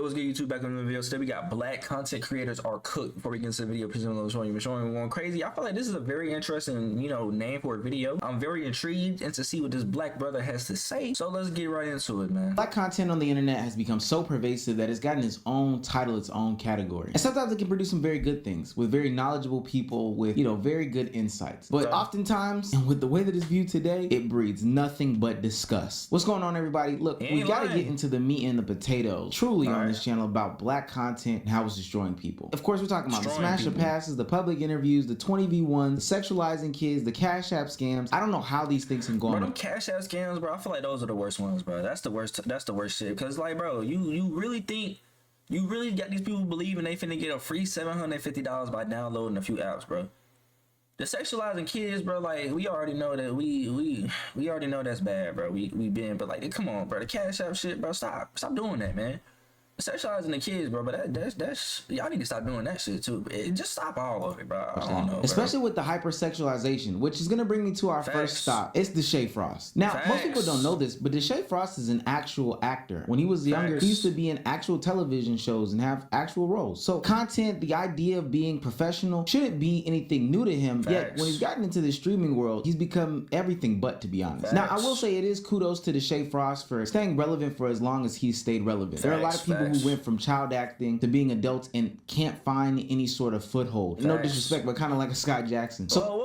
what's good, YouTube? Back on the video. Today we got black content creators are cooked. Before we get into the video, please don't showing you going crazy. I feel like this is a very interesting, name for a video. I'm very intrigued and to see what this black brother has to say. So let's get right into it, man. Black content on the internet has become so pervasive that it's gotten its own title, its own category. And sometimes it can produce some very good things with very knowledgeable people with, very good insights. But oftentimes, and with the way that it's viewed today, it breeds nothing but disgust. What's going on, everybody? Look, we gotta get into the meat and the potatoes truly on this channel about black content and how it's destroying people. Of course, we're talking about the smasher passes, the public interviews, the 20v1s, the sexualizing kids, the cash app scams. I don't know how these things can go on. Bro, them cash app scams, bro, I feel like those are the worst ones, bro. That's the worst shit. Cause like, bro, you really think you really got these people believing they finna get a free $750 by downloading a few apps, bro. The sexualizing kids, bro, like we already know that we already know that's bad, bro. We been, but like, come on, bro, the cash app shit, bro, stop doing that, man. Sexualizing the kids, bro, but that's y'all need to stop doing that shit too. Just stop all of it, bro. I don't know, bro. Especially with the hypersexualization, which is gonna bring me to our first stop. It's Deshae Frost. Now, most people don't know this, but Deshae Frost is an actual actor. When he was younger, he used to be in actual television shows and have actual roles. So content, the idea of being professional, shouldn't be anything new to him. Yet when he's gotten into the streaming world, he's become everything but, to be honest. Now, I will say it is kudos to Deshae Frost for staying relevant for as long as he's stayed relevant. There are a lot of people who went from child acting to being adults and can't find any sort of foothold. No disrespect, but kind of like a Scott Jackson. So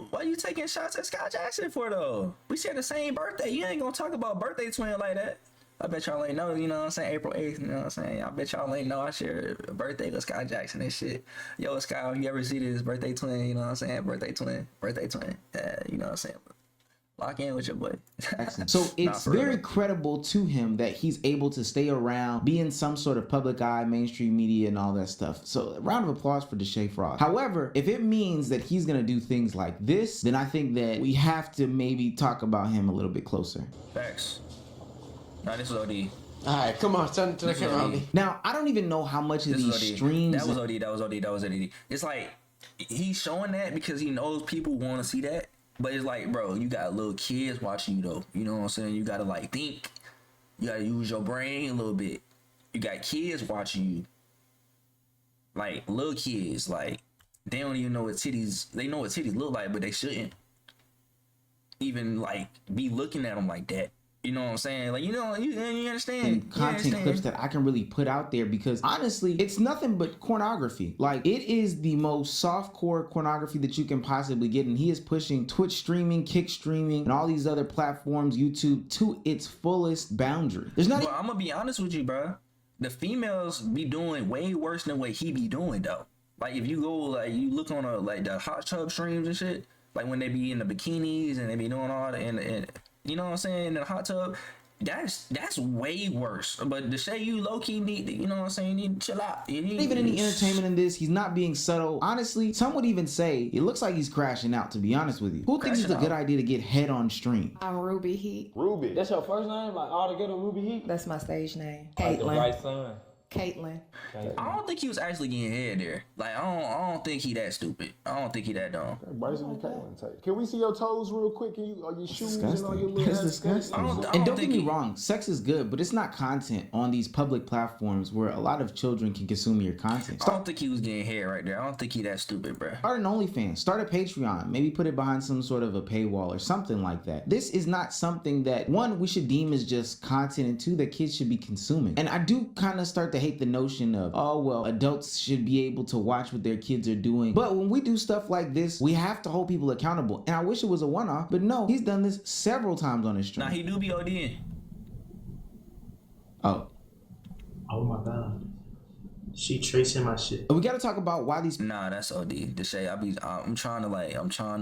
why you taking shots at Scott Jackson for though? We share the same birthday. You ain't gonna talk about birthday twin like that. I bet y'all ain't know, you know what I'm saying? April 8th, you know what I'm saying? I bet y'all ain't know I share a birthday with Scott Jackson and shit. Yo, Scott, you ever see this birthday twin, you know what I'm saying? Birthday twin. Yeah, you know what I'm saying? Lock in with your boy. So it's very credible to him that he's able to stay around, be in some sort of public eye, mainstream media and all that stuff. So a round of applause for Deshae Frost. However, if it means that he's going to do things like this, then I think that we have to maybe talk about him a little bit closer. Facts. Nah, this is OD. Alright, come on, turn to the camera. Now, I don't even know how much of these streams... That was OD. It's like, he's showing that because he knows people want to see that. But it's like, bro, you got little kids watching you though. You know what I'm saying? You gotta like think. You gotta use your brain a little bit. You got kids watching you. Like little kids, like they don't even know what titties. They know what titties look like, but they shouldn't even like be looking at them like that. You know what I'm saying? Like, you understand? And content clips that I can really put out there because honestly, it's nothing but pornography. Like, it is the most softcore pornography that you can possibly get. And he is pushing Twitch streaming, Kick streaming, and all these other platforms, YouTube, to its fullest boundary. There's not. Well, I'm gonna be honest with you, bro. The females be doing way worse than what he be doing, though. Like, if you go, like, you look on the hot tub streams and shit, like when they be in the bikinis and they be doing all that, and you know what I'm saying, in the hot tub, that's way worse. But to say you low-key need to, you know what I'm saying, you need to chill out. You need even any entertainment in this, he's not being subtle. Honestly, some would even say it looks like he's crashing out, to be honest with you. Who thinks it's a good idea to get head on stream? I'm Ruby Heat. Ruby. That's your first name? Like all together Ruby Heat? That's my stage name. Like the right Caitlin. son. Caitlin. I don't think he was actually getting head there. Like, I don't think he that stupid. I don't think he that dumb. Bryson and Caitlin type. Can we see your toes real quick? Can you, or your shoes and all your little It's disgusting. And don't get me wrong, sex is good, but it's not content on these public platforms where a lot of children can consume your content. I don't think he was getting head right there. I don't think he that stupid, bro. Start an OnlyFans, start a Patreon, maybe put it behind some sort of a paywall or something like that. This is not something that, one, we should deem as just content, and two, that kids should be consuming. And I do kind of start to hate the notion of, oh, well, adults should be able to watch what their kids are doing. But when we do stuff like this, we have to hold people accountable. And I wish it was a one-off, but no, he's done this several times on his stream. Nah, he do be ODing. Oh. Oh my God. She tracing my shit. We gotta talk about why these... Nah, that's OD. Deshae, I'm trying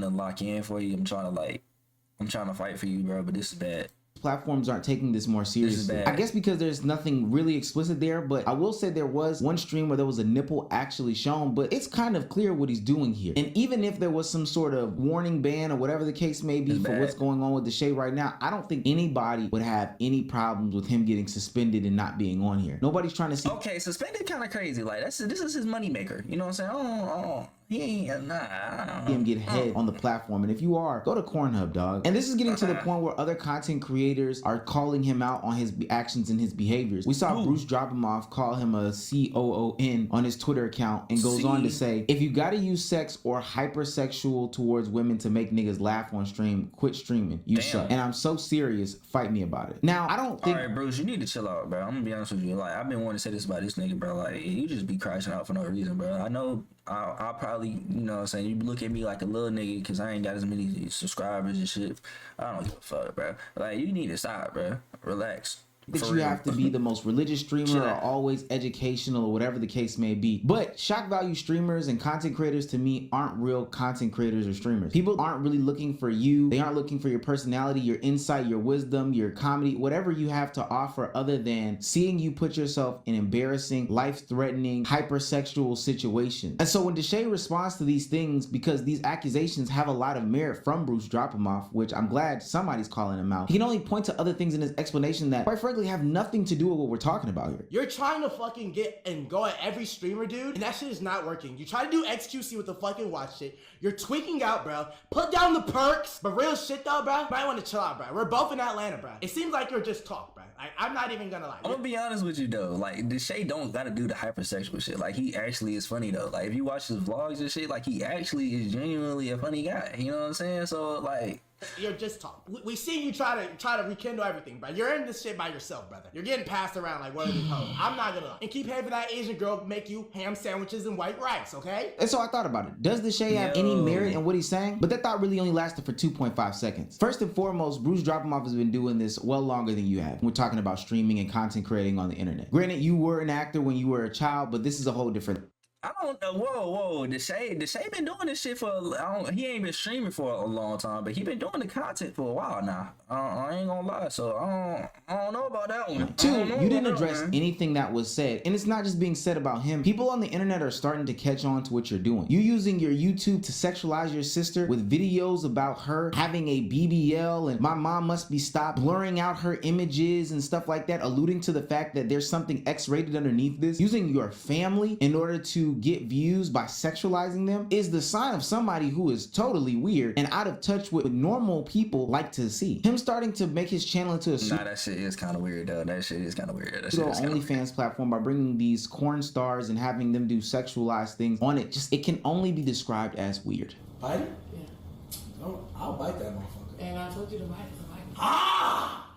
to lock in for you. I'm trying to fight for you, bro, but this is bad. Platforms aren't taking this more seriously. I guess because there's nothing really explicit there, but I will say there was one stream where there was a nipple actually shown, but it's kind of clear what he's doing here. And even if there was some sort of warning ban or whatever the case may be for what's going on with Deshae right now, I don't think anybody would have any problems with him getting suspended and not being on here. Nobody's trying to see. Okay, suspended kind of crazy. Like, this is his moneymaker. You know what I'm saying? He ain't nah. Him get head on the platform, and if you are, go to Cornhub, dog. And this is getting to the point where other content creators are calling him out on his actions and his behaviors. We saw Bruce drop him off, call him a COON on his Twitter account, and goes on to say, if you gotta use sex or hypersexual towards women to make niggas laugh on stream, quit streaming. You suck. And I'm so serious, fight me about it. Now, I don't think... Alright, Bruce, you need to chill out, bro. I'm gonna be honest with you. Like, I've been wanting to say this about this nigga, bro. Like, you just be crashing out for no reason, bro. I know I'll probably, you know what I'm saying, you look at me like a little nigga because I ain't got as many subscribers and shit. I don't give a fuck, bro. Like, you need to stop, bro. Relax. That you have to be the most religious streamer or always educational or whatever the case may be. But shock value streamers and content creators to me aren't real content creators or streamers. People aren't really looking for you. They aren't looking for your personality, your insight, your wisdom, your comedy, whatever you have to offer other than seeing you put yourself in embarrassing, life-threatening, hypersexual situations. And so when Deshae responds to these things, because these accusations have a lot of merit from Bruce Drop Him Off, which I'm glad somebody's calling him out, he can only point to other things in his explanation that, quite frankly, have nothing to do with what we're talking about here. You're trying to fucking get and go at every streamer, dude, and that shit is not working. You try to do XQC with the fucking watch shit. You're tweaking out, bro. Put down the perks. But real shit though, bro, might want to chill out, bro. We're both in Atlanta, bro. It seems like you're just talk, bro. I'm not even gonna lie. I'm gonna be honest with you though. Like, Deshae don't gotta do the hypersexual shit. Like, he actually is funny though. Like, if you watch his vlogs and shit, like, he actually is genuinely a funny guy. You know what I'm saying? So, like, you're just talk. We see you try to rekindle everything, bro. You're in this shit by yourself, brother. You're getting passed around like one of these hoes. I'm not gonna lie. And keep having that Asian girl make you ham sandwiches and white rice, okay? And so I thought about it. Does Deshae have any merit in what he's saying? But that thought really only lasted for 2.5 seconds. First and foremost, Bruce Drop Him Off has been doing this well longer than you have. We're talking about streaming and content creating on the internet. Granted, you were an actor when you were a child, but this is a whole different... I don't know. Whoa. Deshae been doing this shit for, he ain't been streaming for a long time, but he been doing the content for a while now. I ain't gonna lie, so I don't know about that one. Two, you didn't address anything that was said, and it's not just being said about him. People on the internet are starting to catch on to what you're doing. You using your YouTube to sexualize your sister with videos about her having a BBL and my mom must be stopped, blurring out her images and stuff like that, alluding to the fact that there's something X-rated underneath this. Using your family in order to get views by sexualizing them is the sign of somebody who is totally weird and out of touch with what normal people like to see. Him starting to make his channel into a that shit is kind of weird though. That shit is kind of weird. That OnlyFans platform by bringing these corn stars and having them do sexualized things on it. Just, it can only be described as weird. Bite it? Yeah. I'll bite that motherfucker. And I told you to bite it. Ah!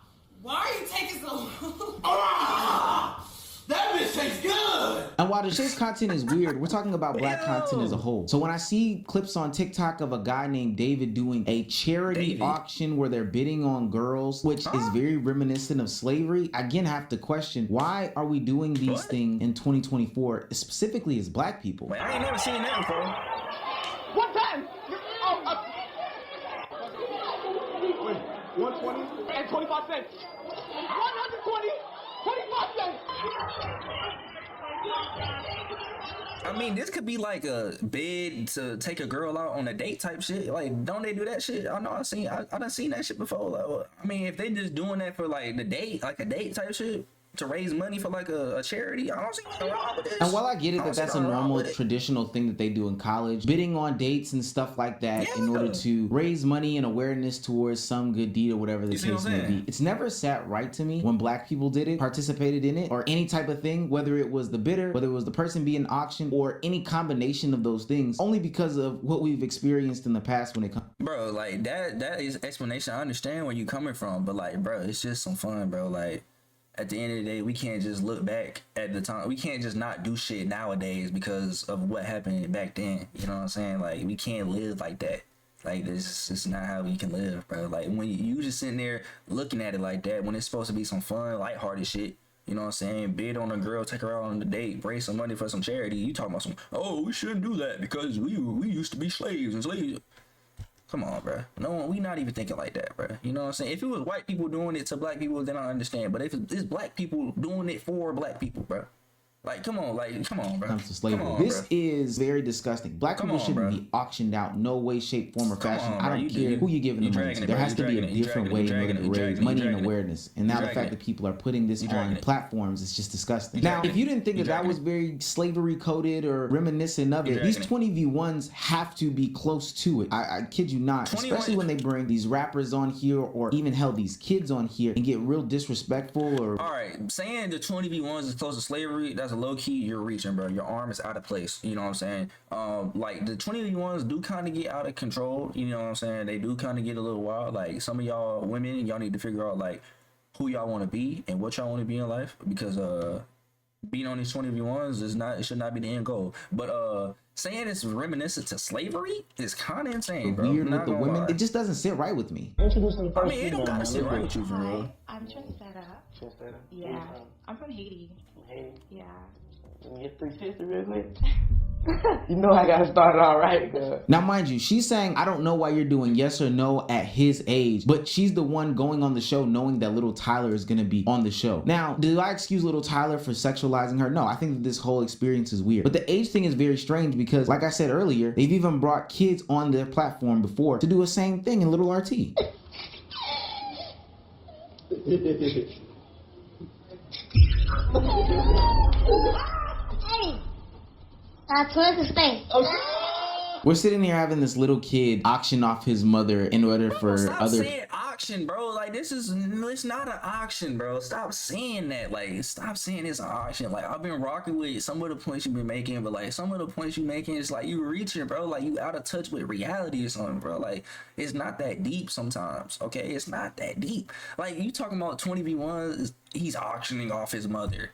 Why are you taking so long? Ah! That bitch tastes good! And while Deshae's content is weird, we're talking about black content as a whole. So when I see clips on TikTok of a guy named David doing a charity auction where they're bidding on girls, which is very reminiscent of slavery, I again have to question, why are we doing these things in 2024, specifically as black people? Wait, I ain't never seen that before. What time? 120 and 25 cents. 120, 25 cents. I mean, this could be like a bid to take a girl out on a date type shit. Like, don't they do that shit? I know I done seen that shit before. Like, I mean, if they just doing that for like the date, like a date type shit, to raise money for like a charity, I don't see nothing wrong with this. And while I get it that that's a normal traditional thing that they do in college, bidding on dates and stuff like that in order to raise money and awareness towards some good deed or whatever the case may be, it's never sat right to me when black people did it, participated in it, or any type of thing, whether it was the bidder, whether it was the person being auctioned, or any combination of those things, only because of what we've experienced in the past when it comes. Bro, like that is explanation. I understand where you coming from, but like, bro, it's just some fun, bro. Like, at the end of the day, we can't just look back at the time. We can't just not do shit nowadays because of what happened back then. You know what I'm saying? Like, we can't live like that. Like, this is not how we can live, bro. Like, when you just sitting there looking at it like that, when it's supposed to be some fun, lighthearted shit, you know what I'm saying? Bid on a girl, take her out on a date, raise some money for some charity. You talking about some, oh, we shouldn't do that because we used to be slaves and slaves. Come on, bro. No one, we not even thinking like that, bro. You know what I'm saying? If it was white people doing it to black people, then I understand. But if it's black people doing it for black people, bro, Like, come on, bro. Comes to slavery. This is very disgusting. Black people shouldn't be auctioned out, no way, shape, form, or fashion. I don't care who you're giving the money to. There has to be a different way in order to raise money and awareness. And now the fact that people are putting this on platforms is just disgusting. Now, if you didn't think that was very slavery coded or reminiscent of it, these 20v1s have to be close to it. I kid you not, especially when they bring these rappers on here or even hell these kids on here and get real disrespectful or. All right, saying the 20v1s is close to slavery, that's a low key, you're reaching, bro. Your arm is out of place. You know what I'm saying? Like the 20v1s do kind of get out of control. You know what I'm saying? They do kind of get a little wild. Like some of y'all women, y'all need to figure out like who y'all want to be and what y'all want to be in life, because being on these 20v1s it should not be the end goal. But saying it's reminiscent to slavery is kind of insane, bro. Weird with the women, it just doesn't sit right with me. Introducing the first I mean, it don't gotta sit right with you for real. Hi, I'm Trinidad. Yeah, I'm from Haiti. Haiti. Yeah. Let me get 360 real quick. You know I gotta start it all right, girl. Now, mind you, she's saying, I don't know why you're doing yes or no at his age, but she's the one going on the show knowing that little Tyler is gonna be on the show. Now, do I excuse little Tyler for sexualizing her? No, I think that this whole experience is weird. But the age thing is very strange because, like I said earlier, they've even brought kids on their platform before to do the same thing in Little RT. Hey, towards the space. We're sitting here having this little kid auction off his mother in order for Stop other. saying auction, bro. Like it's not an auction, bro. Stop saying that. Like stop saying it's an auction. Like I've been rocking with some of the points you've been making, but like some of the points you making is like you reaching, bro. Like you out of touch with reality or something, bro. Like it's not that deep sometimes. Okay, it's not that deep. Like you talking about 20v1, he's auctioning off his mother.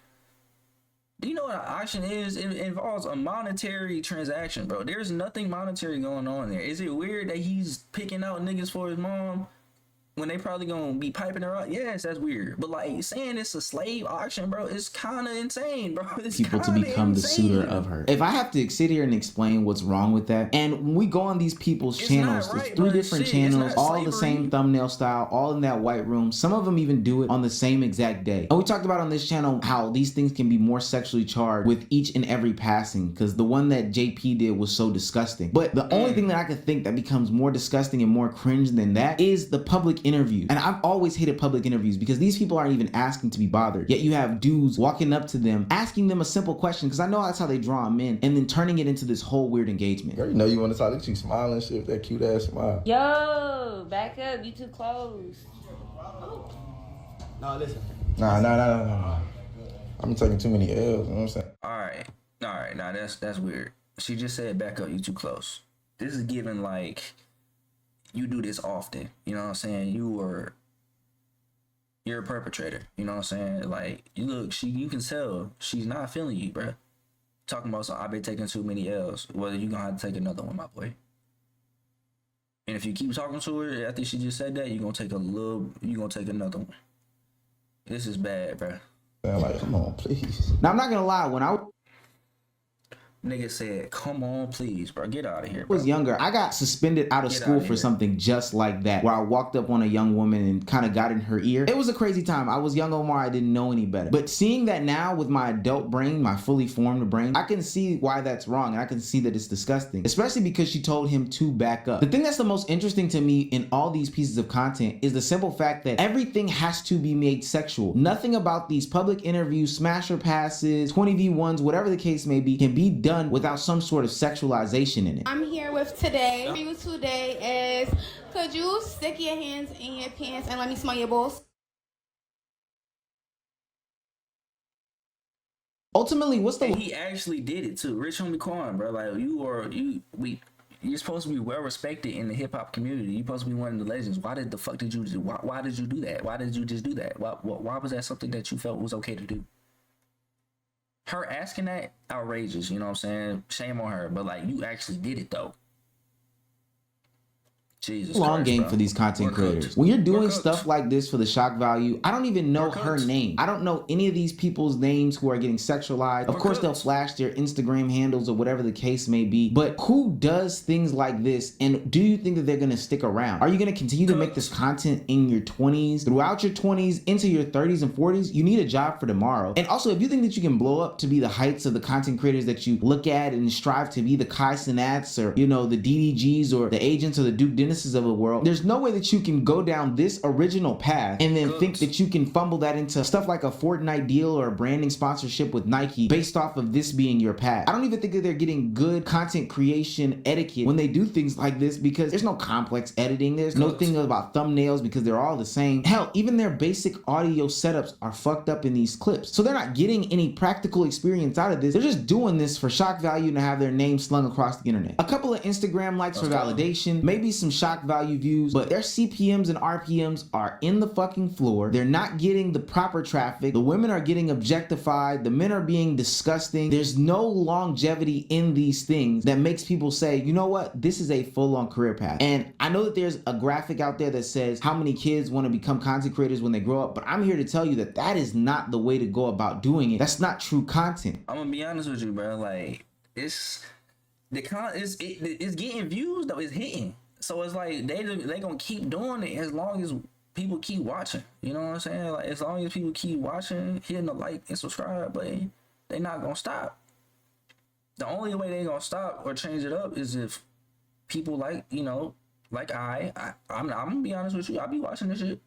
Do you know what an auction is? It involves a monetary transaction, bro. There's nothing monetary going on there. Is it weird that he's picking out niggas for his mom when they probably gonna be piping her up? Yes, that's weird. But like saying it's a slave auction, bro, it's kind of insane, bro. It's people to become the suitor of her. If I have to sit here and explain what's wrong with that, and when we go on these people's channels, there's 3 different channels, all the same thumbnail style, all in that white room. Some of them even do it on the same exact day. And we talked about on this channel how these things can be more sexually charged with each and every passing, because the one that JP did was so disgusting. But the only thing that I could think that becomes more disgusting and more cringe than that is the public interviews. And I've always hated public interviews because these people aren't even asking to be bothered. Yet you have dudes walking up to them, asking them a simple question, because I know that's how they draw them in, and then turning it into this whole weird engagement. Girl, you know you want to talk. Look, you smiling and shit with that cute ass smile. Yo, back up. You too close. No, listen. Nah. I'm taking too many L's. You know what I'm saying? All right. Now that's weird. She just said back up. You too close. This is giving like you do this often. You know what I'm saying? You're a perpetrator. You know what I'm saying? Like you can tell she's not feeling you, bruh. Talking about I've been taking too many L's. Well, you gonna have to take another one, my boy. And if you keep talking to her after she just said that, you're gonna take another one. This is bad, bruh. I'm like, come on, please. Now I'm not gonna lie, when I nigga said, come on, please, bro. Get out of here, bro. I was younger. I got suspended out of school for something just like that, where I walked up on a young woman and kind of got in her ear. It was a crazy time. I was young Omar. I didn't know any better. But seeing that now with my adult brain, my fully formed brain, I can see why that's wrong. And I can see that it's disgusting, especially because she told him to back up. The thing that's the most interesting to me in all these pieces of content is the simple fact that everything has to be made sexual. Nothing about these public interviews, smasher passes, 20v1s, whatever the case may be, can be done without some sort of sexualization in it. I'm here with today. Review today is, could you stick your hands in your pants and let me smell your balls? Ultimately, what's the... He actually did it too. Rich homie Kwon, bro. Like you're supposed to be well respected in the hip hop community. You're supposed to be one of the legends. Why did you do? Why did you do that? Why did you just do that? Why was that something that you felt was okay to do? Her asking that, outrageous, you know what I'm saying? Shame on her, but like you actually did it though. Jesus long Christ, game bro. for these content We're creators. cooked. When you're doing We're cooked. stuff like this for the shock value, I don't even know her name. I don't know any of these people's names who are getting sexualized. Of course, they'll flash their Instagram handles or whatever the case may be. But who does things like this? And do you think that they're going to stick around? Are you going to continue to make this content in your 20s, throughout your 20s, into your 30s and 40s? You need a job for tomorrow. And also, if you think that you can blow up to be the heights of the content creators that you look at and strive to be, the Kai Cenats or, you know, the DDGs or the agents or the Duke Dennises of the world, there's no way that you can go down this original path and then think that you can fumble that into stuff like a Fortnite deal or a branding sponsorship with Nike based off of this being your path. I don't even think that they're getting good content creation etiquette when they do things like this, because there's no complex editing. There's no thing about thumbnails because they're all the same. Hell, even their basic audio setups are fucked up in these clips. So they're not getting any practical experience out of this. They're just doing this for shock value and to have their name slung across the internet. A couple of Instagram likes for validation, maybe some shock value views, but their CPMs and RPMs are in the fucking floor. They're not getting the proper traffic. The women are getting objectified. The men are being disgusting. There's no longevity in these things that makes people say, you know what, this is a full-on career path. And I know that there's a graphic out there that says how many kids want to become content creators when they grow up, but I'm here to tell you that that is not the way to go about doing it. That's not true content. I'm gonna be honest with you, bro. Like, it's getting views though. It's hitting. So it's like they gonna keep doing it as long as people keep watching. You know what I'm saying? Like, as long as people keep watching, hitting the like and subscribe button, they not gonna stop. The only way they gonna stop or change it up is if people like, you know, like I'm gonna be honest with you. I be watching this shit.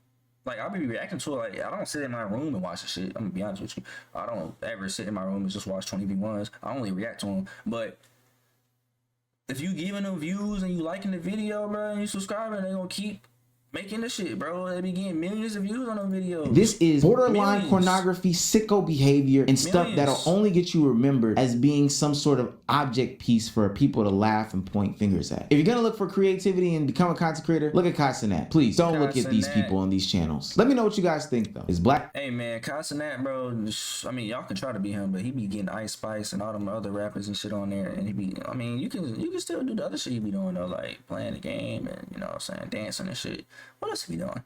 Like, I'll be reacting to it. Like, I don't sit in my room and watch the shit. I'm gonna be honest with you. I don't ever sit in my room and just watch 20v1s. I only react to them. But if you giving them views and you liking the video, bro, and you subscribing, they gonna keep making the shit, bro. They be getting millions of views on them videos. This is borderline pornography, sicko behavior, and stuff that'll only get you remembered as being some sort of object piece for people to laugh and point fingers at. If you're gonna look for creativity and become a content creator, look at Kai Cenat. Please don't look at these people on these channels. Let me know what you guys think though. Is black? Hey man, Kai Cenat, bro. I mean, y'all can try to be him, but he be getting Ice Spice and all them other rappers and shit on there, and he be. I mean, you can still do the other shit he be doing though, like playing the game and, you know what I'm saying, dancing and shit. What else he be doing?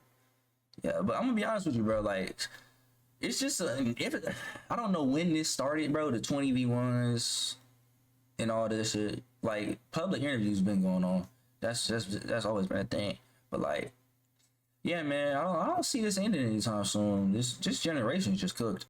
Yeah, but I'm gonna be honest with you, bro. Like, it's just I don't know when this started, bro. The 20v1s and all this shit. Like, public interviews been going on. That's always been a thing. But like, yeah, man, I don't see this ending anytime soon. This generation just cooked.